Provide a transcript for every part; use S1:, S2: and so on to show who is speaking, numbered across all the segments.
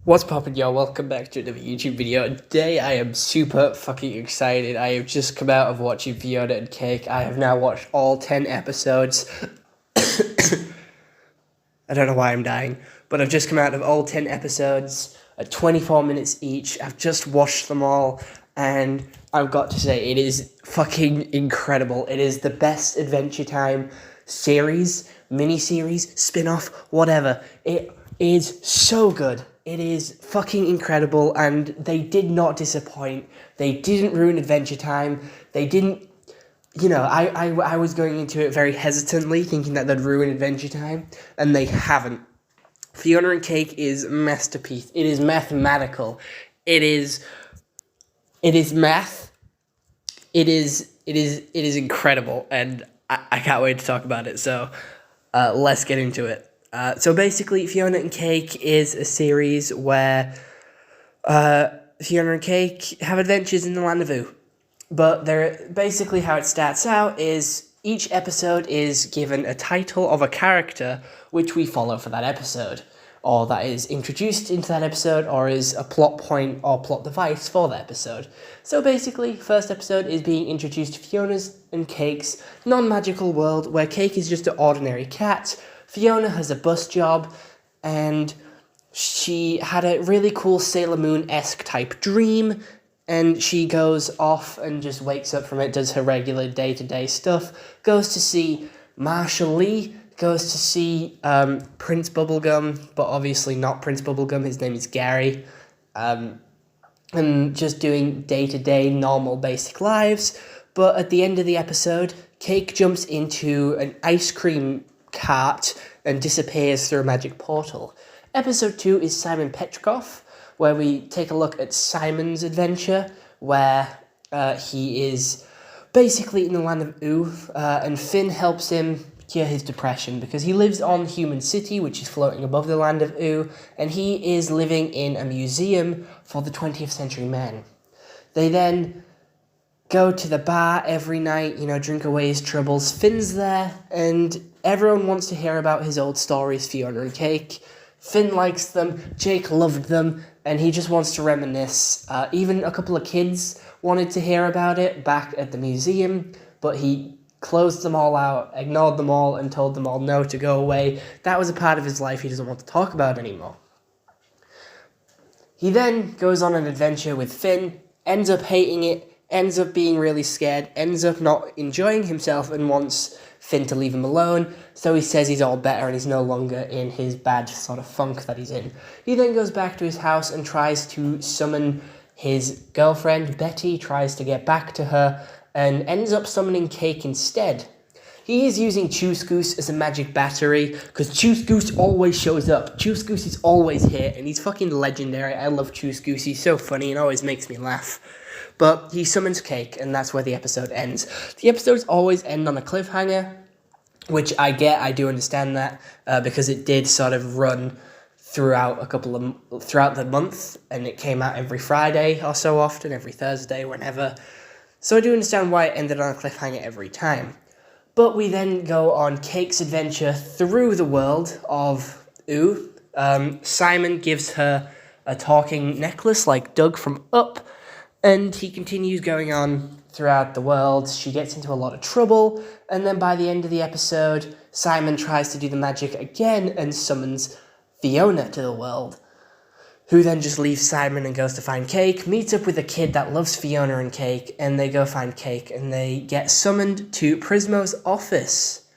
S1: What's poppin', y'all? Welcome back to another YouTube video. Today I am super fucking excited. I have just come out of watching Fiona and Cake. I have now watched all 10 episodes. I don't know why I'm dying, but I've just come out of all 10 episodes at 24 minutes each. I've just watched them all, and I've got to say, it is fucking incredible. It is the best Adventure Time series, mini-series, spin-off, whatever. It is so good. It is fucking incredible, and they did not disappoint. They didn't ruin Adventure Time. They didn't, I was going into it very hesitantly, thinking that they'd ruin Adventure Time, and they haven't. Fiona and Cake is a masterpiece. It is mathematical. It is math. It is incredible, and I can't wait to talk about it. So, let's get into it. So basically, Fiona and Cake is a series where Fiona and Cake have adventures in the land of Ooo. But basically how it starts out is each episode is given a title of a character which we follow for that episode, or that is introduced into that episode, or is a plot point or plot device for the episode. So basically, first episode is being introduced to Fiona's and Cake's non-magical world, where Cake is just an ordinary cat. Fiona has a bus job, and she had a really cool Sailor Moon-esque type dream, and she goes off and just wakes up from it, does her regular day-to-day stuff, goes to see Marshall Lee, goes to see Prince Bubblegum, but obviously not Prince Bubblegum, his name is Gary, and just doing day-to-day normal basic lives. But at the end of the episode, Cake jumps into an ice cream cart and disappears through a magic portal. Episode 2 is Simon Petrikov, where we take a look at Simon's adventure, where he is basically in the land of Ooo, and Finn helps him cure his depression because he lives on Human City, which is floating above the land of Ooo, and he is living in a museum for the 20th century men. They then go to the bar every night, drink away his troubles. Finn's there, and everyone wants to hear about his old stories, Fiona and Cake. Finn likes them, Jake loved them, and he just wants to reminisce. Even a couple of kids wanted to hear about it back at the museum, but he closed them all out, ignored them all, and told them all no to go away. That was a part of his life he doesn't want to talk about anymore. He then goes on an adventure with Finn, ends up hating it, ends up being really scared, ends up not enjoying himself, and wants Finn to leave him alone, so he says he's all better and he's no longer in his bad sort of funk that he's in. He then goes back to his house and tries to summon his girlfriend, Betty, tries to get back to her, and ends up summoning Cake instead. He is using Choose Goose as a magic battery, because Choose Goose always shows up. Choose Goose is always here, and he's fucking legendary. I love Choose Goose, he's so funny and always makes me laugh. But he summons Cake, and that's where the episode ends. The episodes always end on a cliffhanger, which I do understand that, because it did sort of run throughout the month, and it came out every Friday or so often, every Thursday, whenever. So I do understand why it ended on a cliffhanger every time. But we then go on Cake's adventure through the world of Ooo. Simon gives her a talking necklace like Doug from Up, and he continues going on throughout the world. She gets into a lot of trouble, and then by the end of the episode, Simon tries to do the magic again and summons Fiona to the world, who then just leaves Simon and goes to find Cake, meets up with a kid that loves Fiona and Cake, and they go find Cake, and they get summoned to Prismo's office.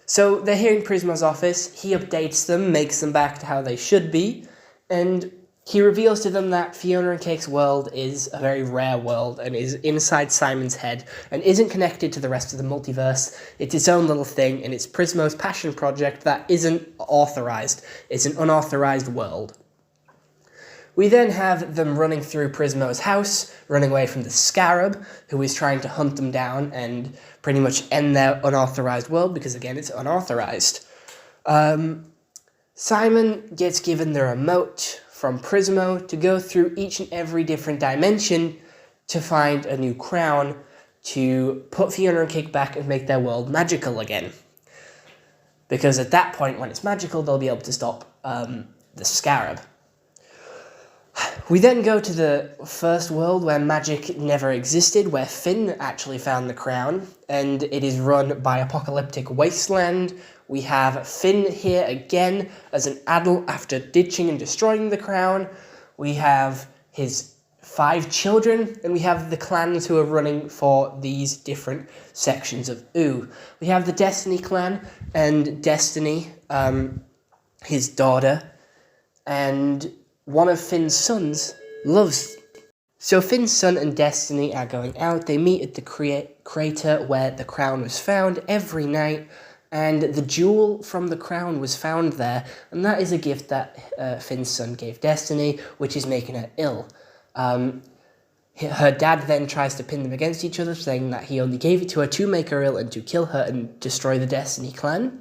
S1: So they're here in Prismo's office, he updates them, makes them back to how they should be, and he reveals to them that Fiona and Cake's world is a very rare world and is inside Simon's head and isn't connected to the rest of the multiverse. It's its own little thing, and it's Prismo's passion project that isn't authorized. It's an unauthorized world. We then have them running through Prismo's house, running away from the Scarab, who is trying to hunt them down and pretty much end their unauthorized world, because again, it's unauthorized. Simon gets given the remote from Prismo to go through each and every different dimension to find a new crown to put Fiona and Cake back and make their world magical again. Because at that point, when it's magical, they'll be able to stop the Scarab. We then go to the first world where magic never existed, where Finn actually found the crown, and it is run by apocalyptic wasteland. We have Finn here again as an adult after ditching and destroying the crown. We have his 5 children, and we have the clans who are running for these different sections of Ooo. We have the Destiny clan, and Destiny, his daughter, and one of Finn's sons loves. So Finn's son and Destiny are going out. They meet at the crater where the crown was found every night, and the jewel from the crown was found there, and that is a gift that Finn's son gave Destiny, which is making her ill. Her dad then tries to pin them against each other, saying that he only gave it to her to make her ill and to kill her and destroy the Destiny clan.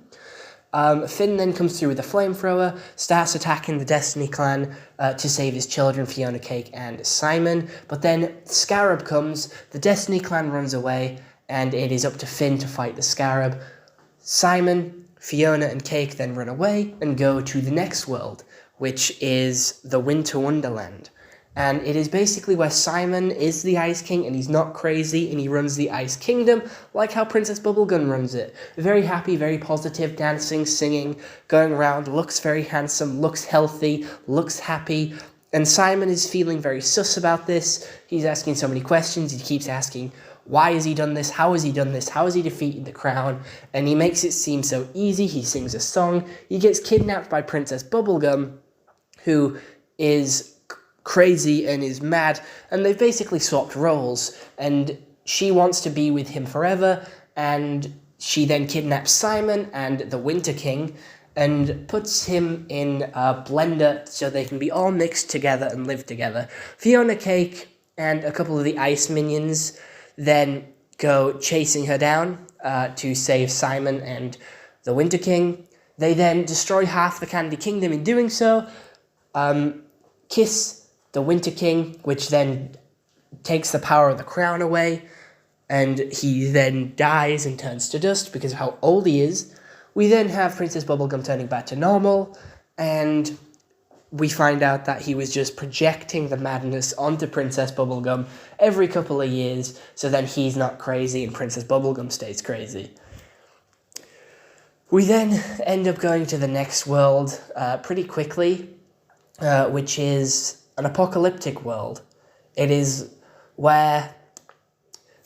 S1: Finn then comes through with a flamethrower, starts attacking the Destiny clan to save his children, Fiona, Cake, and Simon. But then Scarab comes, the Destiny clan runs away, and it is up to Finn to fight the Scarab. Simon, Fiona, and Cake then run away and go to the next world, which is the Winter Wonderland. And it is basically where Simon is the Ice King, and he's not crazy, and he runs the Ice Kingdom, like how Princess Bubblegum runs it. Very happy, very positive, dancing, singing, going around, looks very handsome, looks healthy, looks happy. And Simon is feeling very sus about this. He's asking so many questions. He keeps asking, why has he done this? How has he done this? How has he defeated the crown? And he makes it seem so easy. He sings a song. He gets kidnapped by Princess Bubblegum, who is crazy and is mad, and they've basically swapped roles, and she wants to be with him forever, and she then kidnaps Simon and the Winter King and puts him in a blender so they can be all mixed together and live together. Fiona, Cake, and a couple of the ice minions then go chasing her down to save Simon and the Winter King. They then destroy half the Candy Kingdom in doing so, kiss the Winter King, which then takes the power of the crown away, and he then dies and turns to dust because of how old he is. We then have Princess Bubblegum turning back to normal, and we find out that he was just projecting the madness onto Princess Bubblegum every couple of years, so then he's not crazy and Princess Bubblegum stays crazy. We then end up going to the next world pretty quickly, which is an apocalyptic world. It is where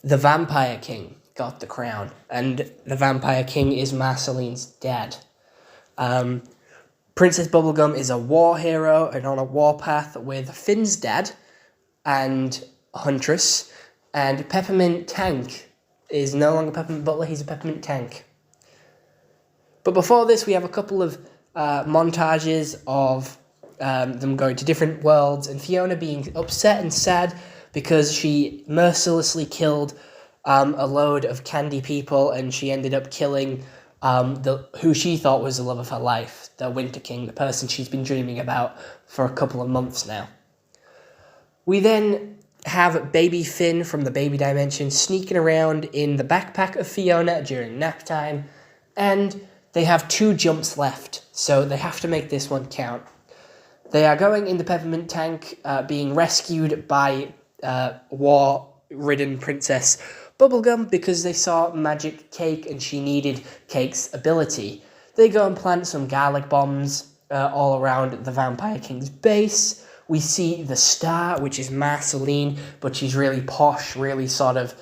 S1: the Vampire King got the crown, and the Vampire King is Marceline's dad. Princess Bubblegum is a war hero and on a warpath with Finn's dad and Huntress, and Peppermint Tank is no longer Peppermint Butler, he's a Peppermint Tank. But before this, we have a couple of montages of them going to different worlds, and Fiona being upset and sad because she mercilessly killed a load of candy people, and she ended up killing who she thought was the love of her life, the Winter King, the person she's been dreaming about for a couple of months now. We then have baby Finn from the baby dimension sneaking around in the backpack of Fiona during nap time, and they have 2 jumps left, so they have to make this one count. They are going in the Peppermint Tank, being rescued by war-ridden Princess Bubblegum because they saw Magic Cake and she needed Cake's ability. They go and plant some garlic bombs all around the Vampire King's base. We see the star, which is Marceline, but she's really posh, really sort of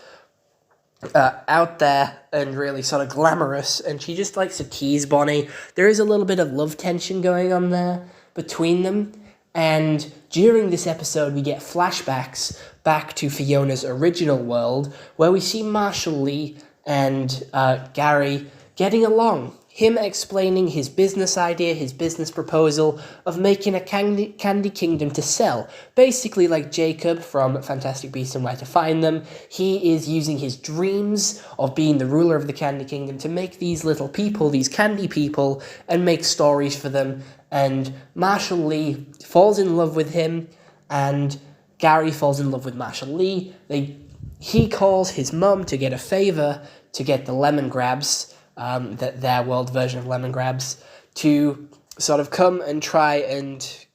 S1: out there and really sort of glamorous, and she just likes to tease Bonnie. There is a little bit of love tension going on there between them, and during this episode we get flashbacks back to Fiona's original world where we see Marshall Lee and Gary getting along. Him explaining his business idea, his business proposal of making a candy kingdom to sell. Basically like Jacob from Fantastic Beasts and Where to Find Them, he is using his dreams of being the ruler of the candy kingdom to make these little people, these candy people, and make stories for them. And Marshall Lee falls in love with him, and Gary falls in love with Marshall Lee. He calls his mum to get a favor to get the lemon grabs, their world version of lemon grabs, to sort of come and try and,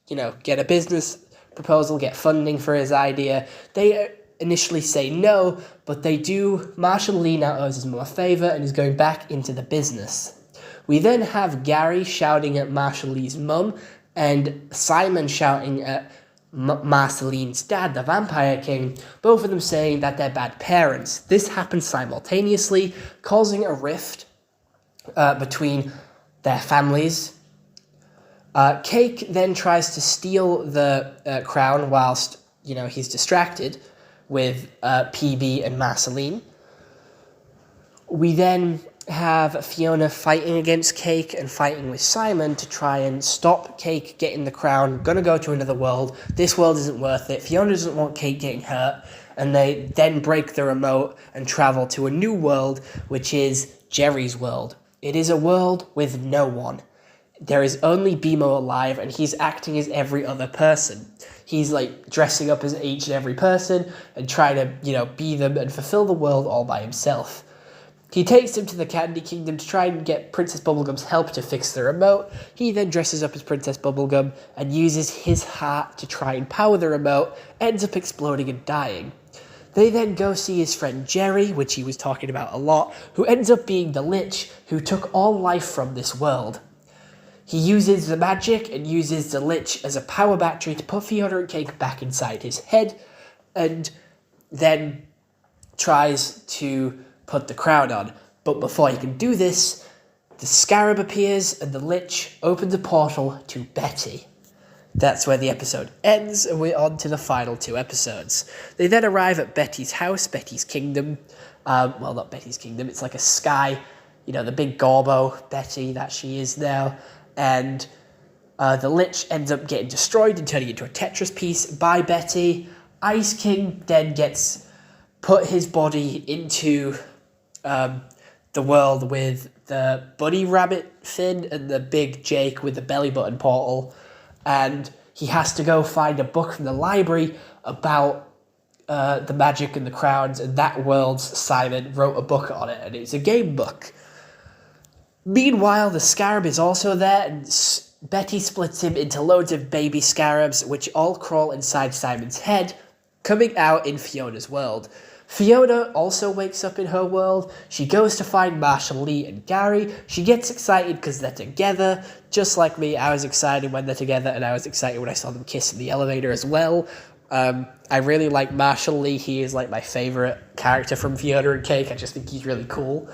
S1: get a business proposal, get funding for his idea. They initially say no, but they do. Marshall Lee now owes his mum a favor and is going back into the business. We then have Gary shouting at Marshall Lee's mum and Simon shouting at Marceline's dad, the Vampire King, both of them saying that they're bad parents. This happens simultaneously, causing a rift between their families. Cake then tries to steal the crown whilst, he's distracted with PB and Marceline. We then have Fiona fighting against Cake and fighting with Simon to try and stop Cake getting the crown. Gonna go to another world. This world isn't worth it. Fiona doesn't want Cake getting hurt. And they then break the remote and travel to a new world, which is Jerry's world. It is a world with no one. There is only BMO alive, and he's acting as every other person. He's dressing up as each and every person and trying to, be them and fulfill the world all by himself. He takes them to the Candy Kingdom to try and get Princess Bubblegum's help to fix the remote. He then dresses up as Princess Bubblegum and uses his heart to try and power the remote, ends up exploding and dying. They then go see his friend Jerry, which he was talking about a lot, who ends up being the Lich who took all life from this world. He uses the magic and uses the Lich as a power battery to put Fiona and Cake back inside his head, and then tries to put the crown on. But before he can do this, the Scarab appears and the Lich opens a portal to Betty. That's where the episode ends, and we're on to the final 2 episodes. They then arrive at Betty's house, Betty's kingdom. Well, not Betty's kingdom, it's like a sky, the big Gorbo Betty that she is now. And the Lich ends up getting destroyed and turning into a Tetris piece by Betty. Ice King then gets put his body into the world with the bunny rabbit Finn and the big Jake with the belly button portal. And he has to go find a book from the library about the magic and the crowns, and that world's Simon wrote a book on it, and it's a game book. Meanwhile, the Scarab is also there, and Betty splits him into loads of baby scarabs, which all crawl inside Simon's head, coming out in Fiona's world. Fiona also wakes up in her world. She goes to find Marshall Lee and Gary. She gets excited because they're together. Just like me, I was excited when they're together, and I was excited when I saw them kiss in the elevator as well. I really like Marshall Lee. He is my favorite character from Fiona and Cake. I just think he's really cool.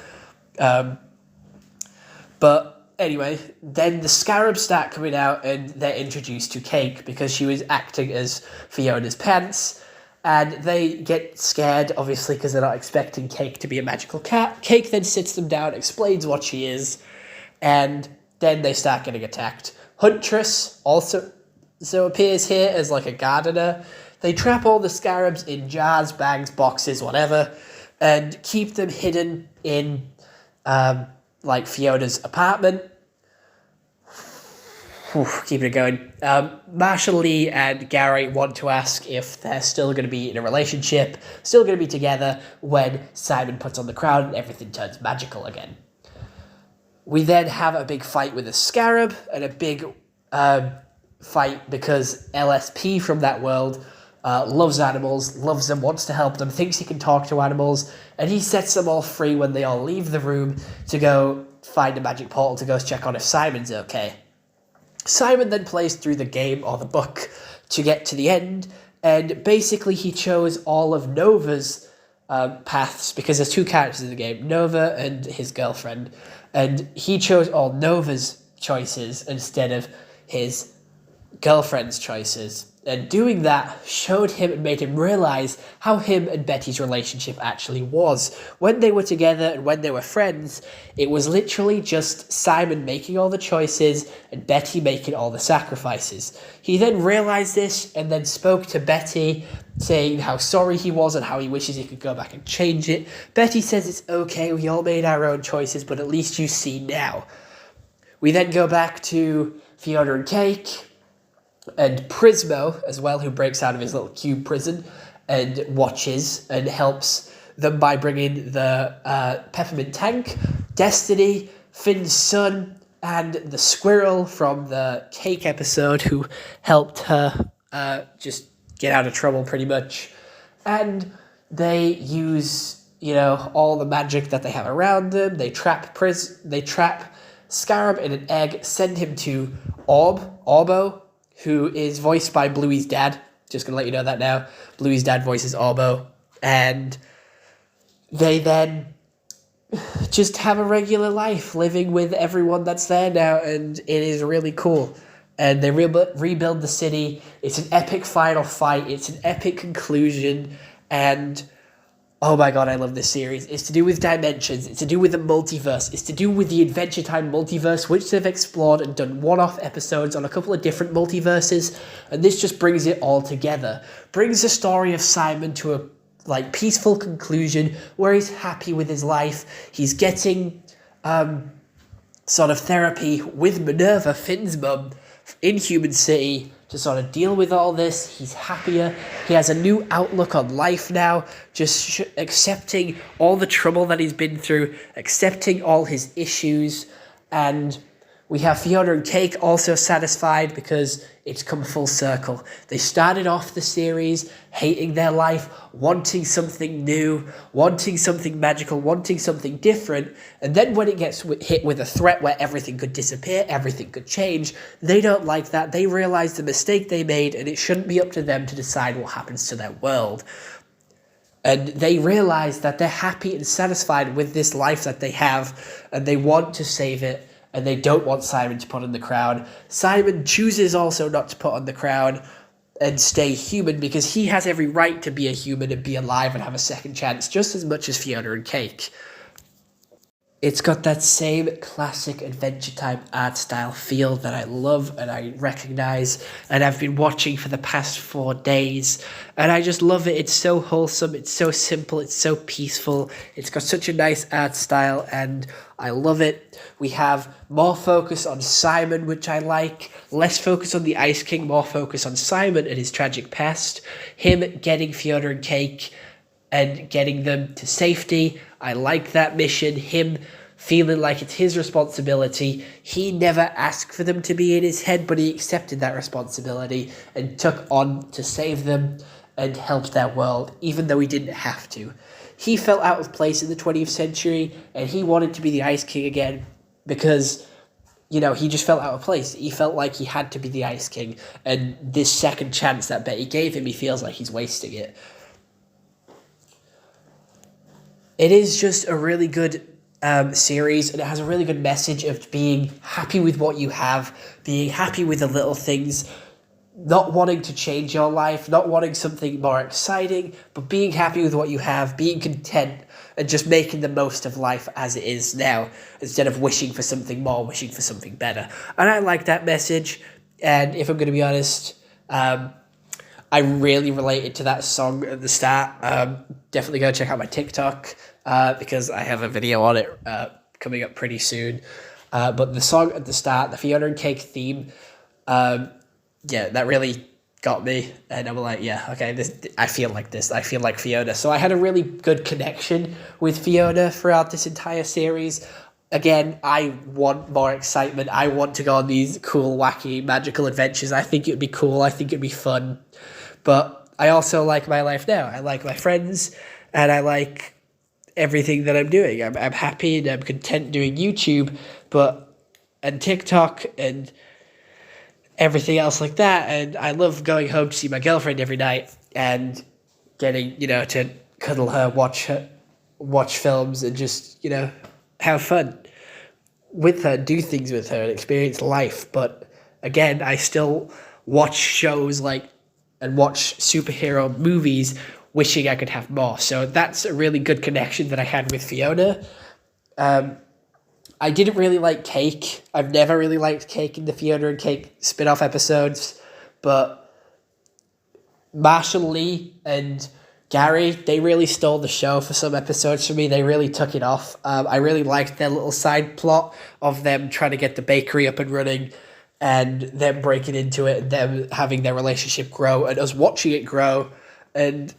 S1: But anyway, then the Scarabs start coming out, and they're introduced to Cake because she was acting as Fiona's pants. And they get scared, obviously, because they're not expecting Cake to be a magical cat. Cake then sits them down, explains what she is, and then they start getting attacked. Huntress also appears here as a gardener. They trap all the Scarabs in jars, bags, boxes, whatever, and keep them hidden in, Fiona's apartment. Keeping it going. Marshall Lee and Gary want to ask if they're still going to be in a relationship, still going to be together when Simon puts on the crown and everything turns magical again. We then have a big fight with a Scarab and a big fight because LSP from that world loves animals, loves them, wants to help them, thinks he can talk to animals, and he sets them all free when they all leave the room to go find a magic portal to go check on if Simon's okay. Simon then plays through the game or the book to get to the end, and basically he chose all of Nova's paths because there's 2 characters in the game, Nova and his girlfriend, and he chose all Nova's choices instead of his girlfriend's choices. And doing that showed him and made him realize how him and Betty's relationship actually was. When they were together and when they were friends, it was literally just Simon making all the choices and Betty making all the sacrifices. He then realized this and then spoke to Betty, saying how sorry he was and how he wishes he could go back and change it. Betty says it's okay, we all made our own choices, but at least you see now. We then go back to Fiona and Cake, and Prismo as well, who breaks out of his little cube prison and watches and helps them by bringing the peppermint tank, Destiny, Finn's son, and the squirrel from the cake episode who helped her just get out of trouble pretty much. And they use, all the magic that they have around them. They trap Scarab in an egg, send him to Orbo, who is voiced by Bluey's dad. Just gonna let you know that now. Bluey's dad voices Orbo. And they then just have a regular life living with everyone that's there now, and it is really cool. And they rebuild the city. It's an epic final fight. It's an epic conclusion. And oh my god, I love this series. It's to do with dimensions. It's to do with the multiverse. It's to do with the Adventure Time multiverse, which they've explored and done one-off episodes on a couple of different multiverses. And this just brings it all together. Brings the story of Simon to a peaceful conclusion where he's happy with his life. He's getting sort of therapy with Minerva, Finn's mum, in Human City to sort of deal with all this. He's happier. He has a new outlook on life now, just accepting all the trouble that he's been through, accepting all his issues. And we have Fiona and Cake also satisfied because it's come full circle. They started off the series hating their life, wanting something new, wanting something magical, wanting something different. And then when it gets hit with a threat where everything could disappear, everything could change, they don't like that. They realize the mistake they made, and it shouldn't be up to them to decide what happens to their world. And they realize that they're happy and satisfied with this life that they have, and they want to save it. And they don't want Simon to put on the crown. Simon chooses also not to put on the crown and stay human because he has every right to be a human and be alive and have a second chance just as much as Fiona and Cake. It's got that same classic Adventure Time art style feel that I love and I recognize and I've been watching for the past 4 days. And I just love it. It's so wholesome. It's so simple. It's so peaceful. It's got such a nice art style and I love it. We have more focus on Simon, which I like. Less focus on the Ice King, more focus on Simon and his tragic past. Him getting Fiona and Cake and getting them to safety. I like that mission. Him feeling like it's his responsibility. He never asked for them to be in his head, but he accepted that responsibility and took on to save them and help their world, even though he didn't have to. He felt out of place in the 20th century, and he wanted to be the Ice King again because, he just felt out of place. He felt like he had to be the Ice King, and this second chance that Betty gave him, he feels like he's wasting it. It is just a really good series, and it has a really good message of being happy with what you have, being happy with the little things, not wanting to change your life, not wanting something more exciting, but being happy with what you have, being content, and just making the most of life as it is now, instead of wishing for something more, wishing for something better. And I like that message, and if I'm going to be honest, I really related to that song at the start. Definitely go check out my TikTok because I have a video on it coming up pretty soon. But the song at the start, the Fiona and Cake theme, that really got me. And I'm like, yeah, okay, I feel like this. I feel like Fiona. So I had a really good connection with Fiona throughout this entire series. Again, I want more excitement. I want to go on these cool, wacky, magical adventures. I think it would be cool. I think it'd be fun. But I also like my life now. I like my friends, and I like everything that I'm doing. I'm happy and I'm content doing YouTube, and TikTok and everything else like that. And I love going home to see my girlfriend every night and getting, to cuddle her, watch films, and just, have fun with her, do things with her, and experience life. But again, I still watch shows and watch superhero movies wishing I could have more. So that's a really good connection that I had with Fiona. I didn't really like Cake. I've never really liked Cake in the Fiona and Cake spin-off episodes. But Marshall Lee and Gary, they really stole the show for some episodes for me. They really took it off. I really liked their little side plot of them trying to get the bakery up and running and them breaking into it and them having their relationship grow and us watching it grow. And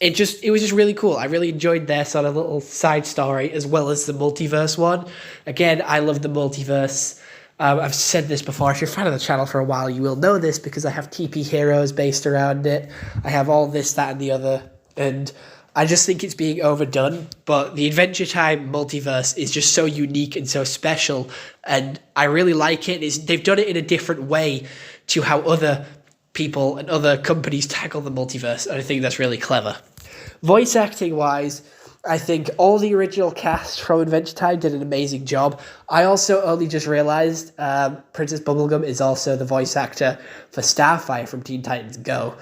S1: it was just really cool. I really enjoyed their sort of little side story as well as the multiverse one. Again, I love the multiverse. I've said this before. If you're a fan of the channel for a while, you will know this because I have TP Heroes based around it. I have all this, that, and the other. And I just think it's being overdone. But the Adventure Time multiverse is just so unique and so special. And I really like it. They've done it in a different way to how other people and other companies tackle the multiverse. And I think that's really clever. Voice acting wise, I think all the original cast from Adventure Time did an amazing job. I also only just realized Princess Bubblegum is also the voice actor for Starfire from Teen Titans Go.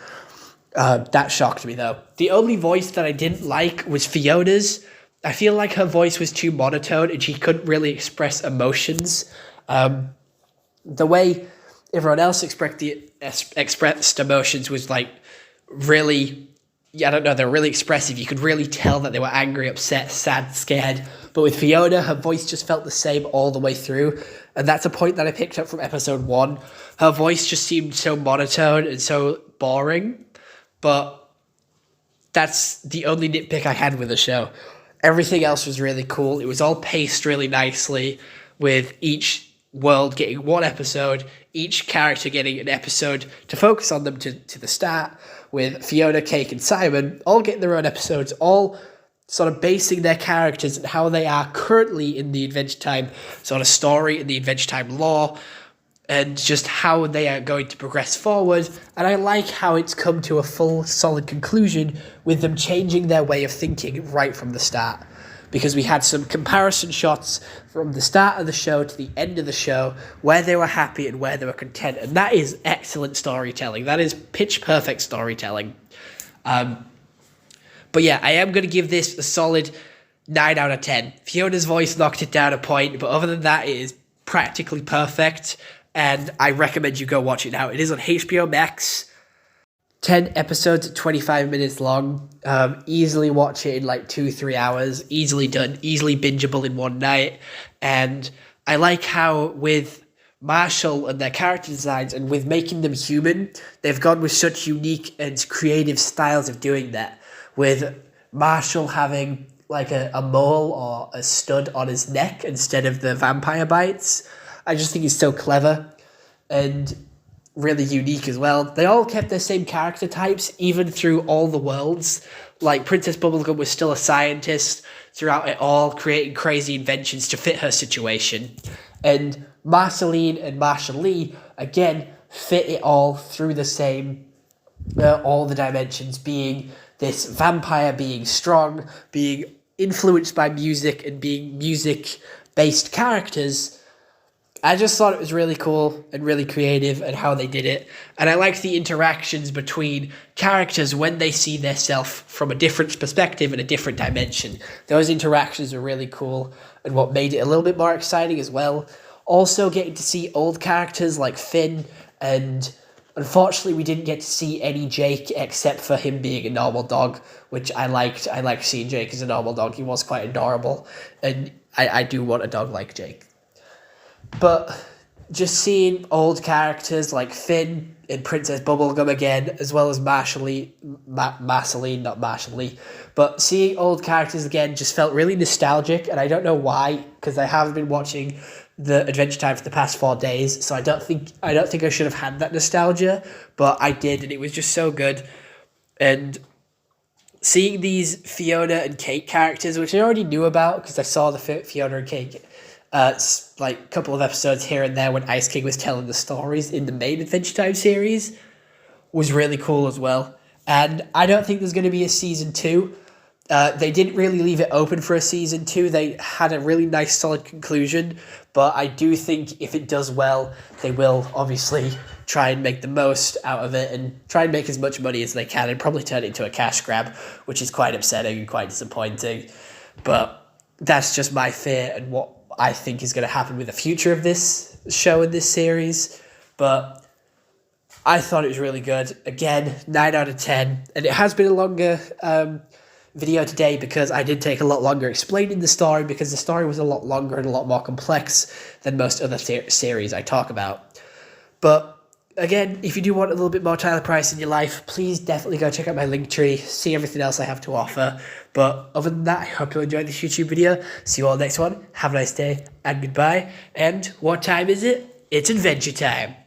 S1: That shocked me, though. The only voice that I didn't like was Fiona's. I feel like her voice was too monotone and she couldn't really express emotions. The way everyone else expressed emotions was like really... I don't know, they're really expressive. You could really tell that they were angry, upset, sad, scared. But with Fiona, her voice just felt the same all the way through. And that's a point that I picked up from episode 1. Her voice just seemed so monotone and so boring. But that's the only nitpick I had with the show. Everything else was really cool. It was all paced really nicely, with each world getting one episode, each character getting an episode to focus on them to the start, with Fiona, Cake, and Simon all getting their own episodes, all sort of basing their characters and how they are currently in the Adventure Time sort of story, in the Adventure Time lore, and just how they are going to progress forward. And I like how it's come to a full, solid conclusion with them changing their way of thinking right from the start. Because we had some comparison shots from the start of the show to the end of the show where they were happy and where they were content. And that is excellent storytelling. That is pitch perfect storytelling. But yeah, I am going to give this a solid 9 out of 10. Fiona's voice knocked it down a point, but other than that, it is practically perfect. And I recommend you go watch it now. It is on HBO Max. 10 episodes at 25 minutes long. Easily watch it in like 2-3 hours. Easily done. Easily bingeable in one night. And I like how with Marshall and their character designs and with making them human, they've gone with such unique and creative styles of doing that. With Marshall having like a mole or a stud on his neck instead of the vampire bites. I just think he's so clever and really unique as well. They all kept their same character types even through all the worlds. Like Princess Bubblegum was still a scientist throughout it all, creating crazy inventions to fit her situation. And Marceline and Marshall Lee, again, fit it all through the same, all the dimensions, being this vampire, being strong, being influenced by music and being music-based characters. I just thought it was really cool and really creative and how they did it. And I liked the interactions between characters when they see their self from a different perspective and a different dimension. Those interactions were really cool and what made it a little bit more exciting as well. Also getting to see old characters like Finn, and unfortunately we didn't get to see any Jake except for him being a normal dog, which I liked. I liked seeing Jake as a normal dog. He was quite adorable, and I do want a dog like Jake. But just seeing old characters like Finn and Princess Bubblegum again, as well as Marceline, not Marshall Lee, but seeing old characters again just felt really nostalgic, and I don't know why, because I haven't been watching the Adventure Time for the past 4 days, so I don't think I should have had that nostalgia, but I did, and it was just so good. And seeing these Fiona and Kate characters, which I already knew about because I saw the Fiona and Kate like a couple of episodes here and there when Ice King was telling the stories in the main Adventure Time series, was really cool as well. And I don't think there's going to be a season 2. They didn't really leave it open for a season 2. They had a really nice solid conclusion, but I do think if it does well, they will obviously try and make the most out of it and try and make as much money as they can and probably turn it into a cash grab, which is quite upsetting and quite disappointing. But that's just my fear and what I think is going to happen with the future of this show and this series. But I thought it was really good. Again, 9 out of 10. And it has been a longer video today because I did take a lot longer explaining the story, because the story was a lot longer and a lot more complex than most other series I talk about. But again, if you do want a little bit more Tyler Price in your life, please definitely go check out my link tree, see everything else I have to offer. But other than that, I hope you enjoyed this YouTube video. See you all next one. Have a nice day and goodbye. And what time is it? It's adventure time.